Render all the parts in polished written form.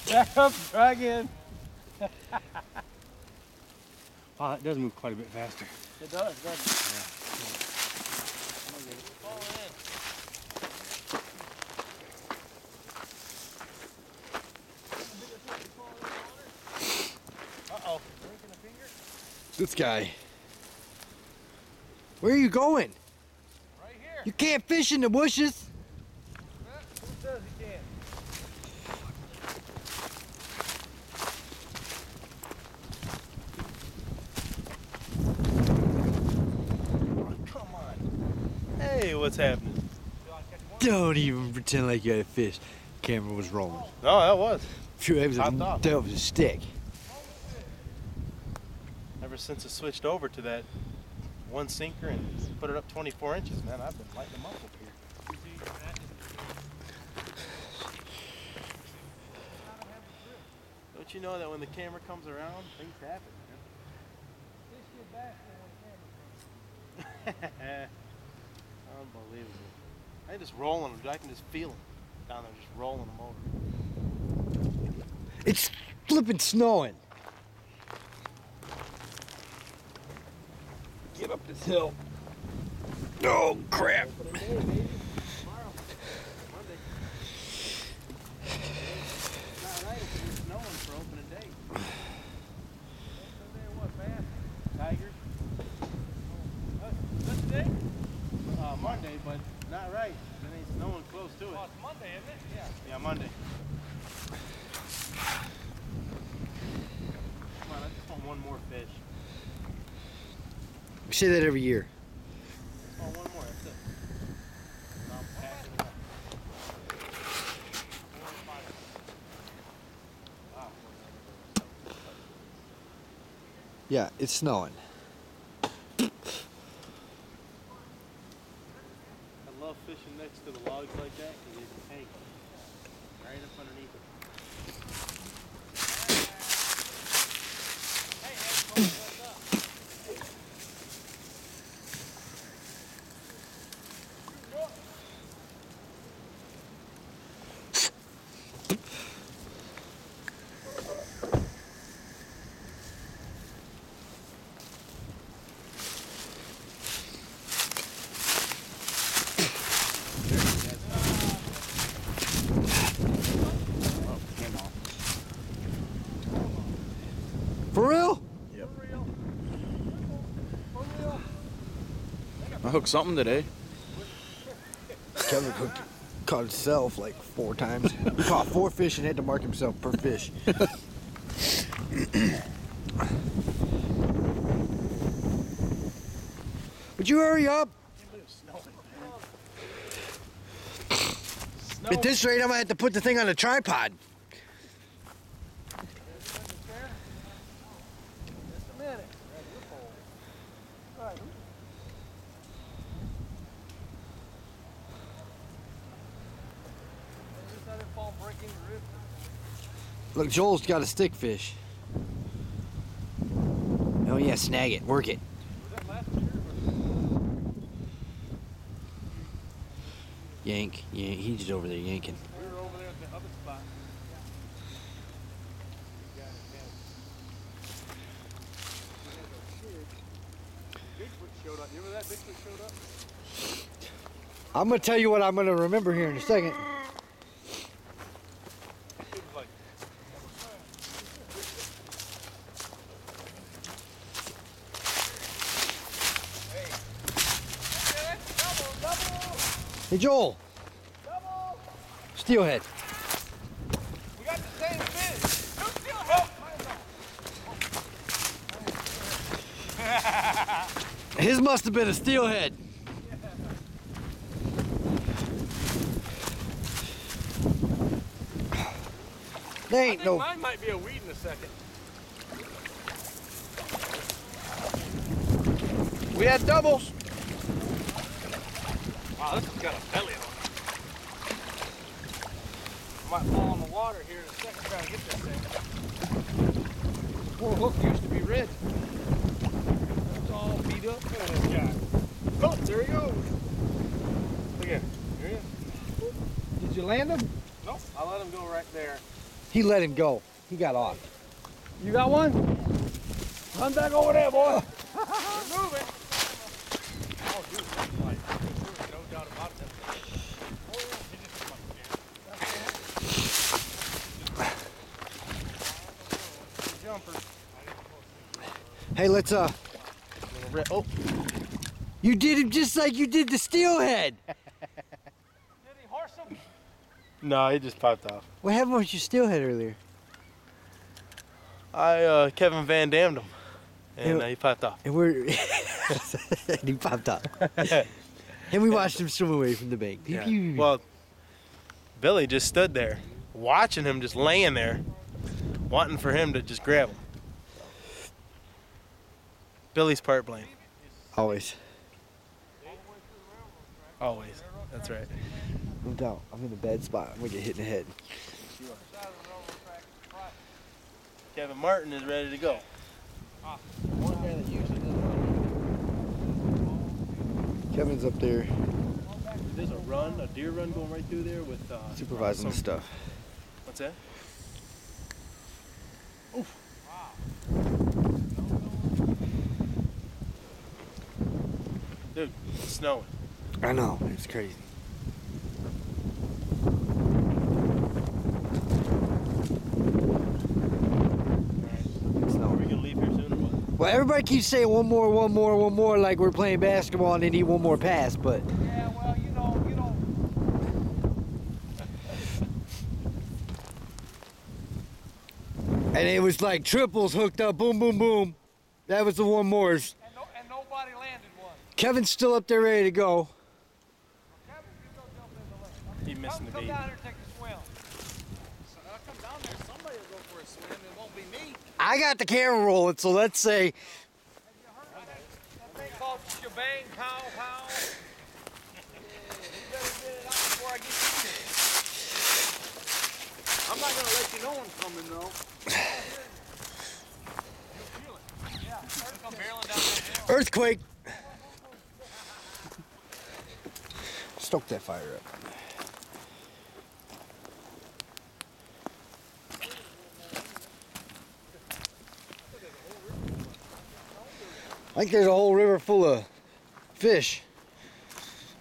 Back up, try again. Wow, it does move quite a bit faster. It does, doesn't it? Yeah. Uh-oh. This guy. Where are you going? Right here. You can't fish in the bushes. Who says you can't? Oh, come on. Hey, what's happening? Don't even pretend like you had a fish. Camera was rolling. No, that was. Phew, that was Popped off. that was a stick. Ever since I switched over to that one sinker and put it up 24 inches, man, I've been lighting them up over here. Don't you know that when the camera comes around, things happen, man? Unbelievable. I just rolling them. I can just feel them down there, just rolling them over. It's flipping snowing. Get up this hill. Oh crap. Monday, but not right. It ain't snowing close to it. Oh, it's Monday, isn't it? Yeah. Yeah, Monday. Come on, I just want one more fish. We say that every year. Oh, one more, that's it. And I'm packing it up. Wow. Yeah, it's snowing. I love fishing next to the logs like that because you can hang right up underneath it. Hey, what's up? For real? Yep. I hooked something today. Kevin caught himself like 4 times. He caught 4 fish and had to mark himself per fish. Would you hurry up? At this rate, I'm gonna have to put the thing on a tripod. Look, Joel's got a stick fish. Oh yeah, snag it, work it. Yank, yeah, he's over there yanking. We were over there at the other spot. Bigfoot showed up. You remember that Bigfoot showed up? I'm gonna tell you what I'm gonna remember here in a second. Hey Joel. Double. Steelhead. We got the same fish. Two steelhead. His must have been a steelhead. They ain't no. Mine might be a weed in a second. We had doubles. Wow, this has got a belly on it. I might fall in the water here in a second trying to get this thing. Poor hook used to be red. It's all beat up. Look at this guy. Oh, there he goes. Look at him. There he is. Did you land him? Nope. I'll let him go right there. He let him go. He got off. You got one? Run back over there, boy. We're moving. Oh, dude, that's right. There's no doubt about that. Oh, yeah. He just jumper. Hey, let's Oh, You did him just like you did the steelhead. Did he horse him? no, he just popped off. What happened with your steelhead earlier? I Kevin Van Damned him, and he popped off. And we're and he popped up. And we watched him swim away from the bank. Yeah. Well, Billy just stood there, watching him just laying there, wanting for him to just grab him. Billy's part blame. Always. Always. That's right. No doubt. I'm in a bad spot. I'm gonna get hit in the head. Kevin Martin is ready to go. One guy that usually doesn't. Kevin's up there There's a deer run going right through there with supervising the stuff. What's that? Oof. Dude, it's snowing. I know. It's crazy. Are we gonna leave here soon or what? Well, everybody keeps saying one more, like we're playing basketball and they need one more pass, but Yeah, well, you know. and it was like triples hooked up, boom, boom, boom. That was the one mores. And nobody landed one. Kevin's still up there ready to go. Kevin, you go jump in the lake. He missing the Come bait. down here and take a swim. So I'll come down there. Somebody will go for a swim. It won't be me. I got the camera rolling, so let's say Have you heard that thing called shebang, pow, pow? You better get it out before I get you. I'm not gonna let you know I'm coming though. You'll feel it. Yeah, Earth come barreling down that hill. earthquake. Stoke that fire up. I think there's a whole river full of fish.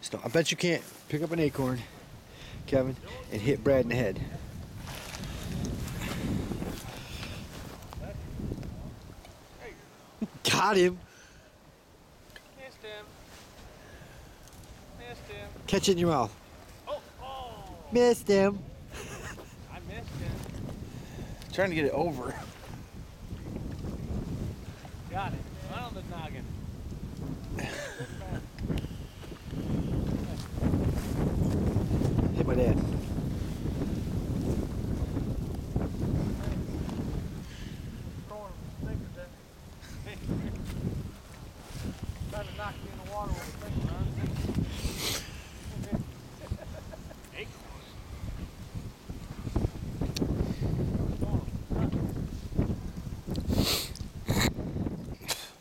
So I bet you can't pick up an acorn, Kevin, and hit Brad in the head. Got him. Missed him. Missed him. Catch it in your mouth. Oh. Missed him. I missed him. Trying to get it over. Got it. Right on the noggin. Hit my dad. Throwing stickers at me. Trying to knock me in the water with a finger,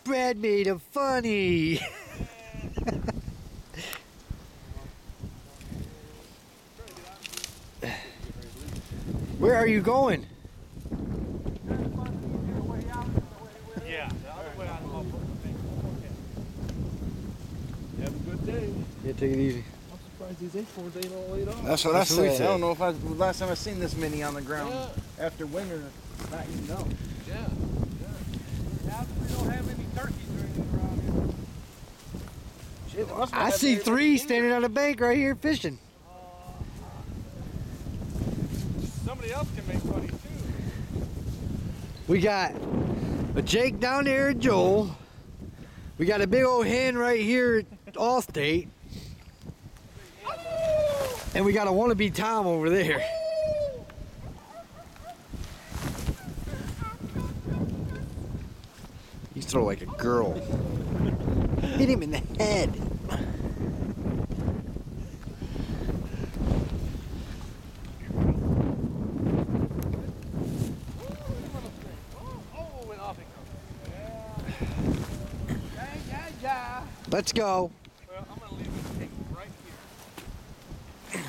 Brad made him funny. Where are you going? Yeah, the other way out of my foot. Have a good day. Yeah, take it easy. I'm surprised these acorns ain't all laid off. That's what That's I what we said. said. I don't know if last time I seen this many on the ground Yeah. after winter. Not even know. Yeah. Yeah, we don't have any turkeys or anything around here. Shit, must I have see very three many standing on the bank right here fishing. Somebody else can make money too. We got a Jake down there at Joel. We got a big old hen right here at Allstate. And we got a wannabe Tom over there. He's throw like a girl. Hit him in the head. Oh, and off it comes. Yeah. Let's go. Well, I'm gonna leave this thing right here.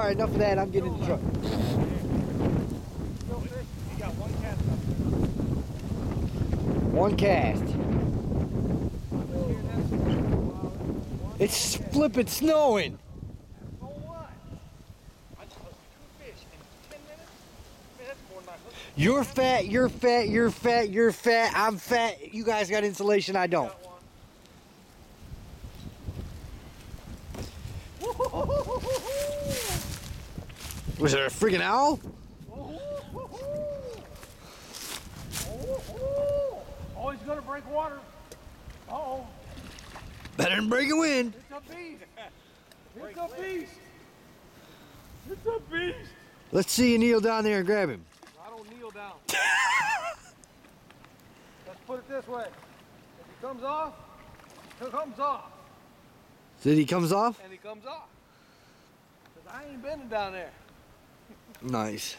right, enough of that. I'm getting in the truck. Still fish. He got one cast up there. One cast. One It's flipping snowing. So what? I just hooked 2 fish in 10 minutes? Man, that's more than I hooked. You're fat, you're fat, you're fat, you're fat, I'm fat. You guys got insulation, I don't. Got one. Was it a freaking owl? Oh, he's gonna break water. Uh-oh. Better than breaking wind. It's a beast. It's a beast. It's a beast. Let's see you kneel down there and grab him. I don't kneel down. Let's put it this way. If he comes off, he comes off. Said he comes off? And he comes off. Because I ain't bending down there. Nice.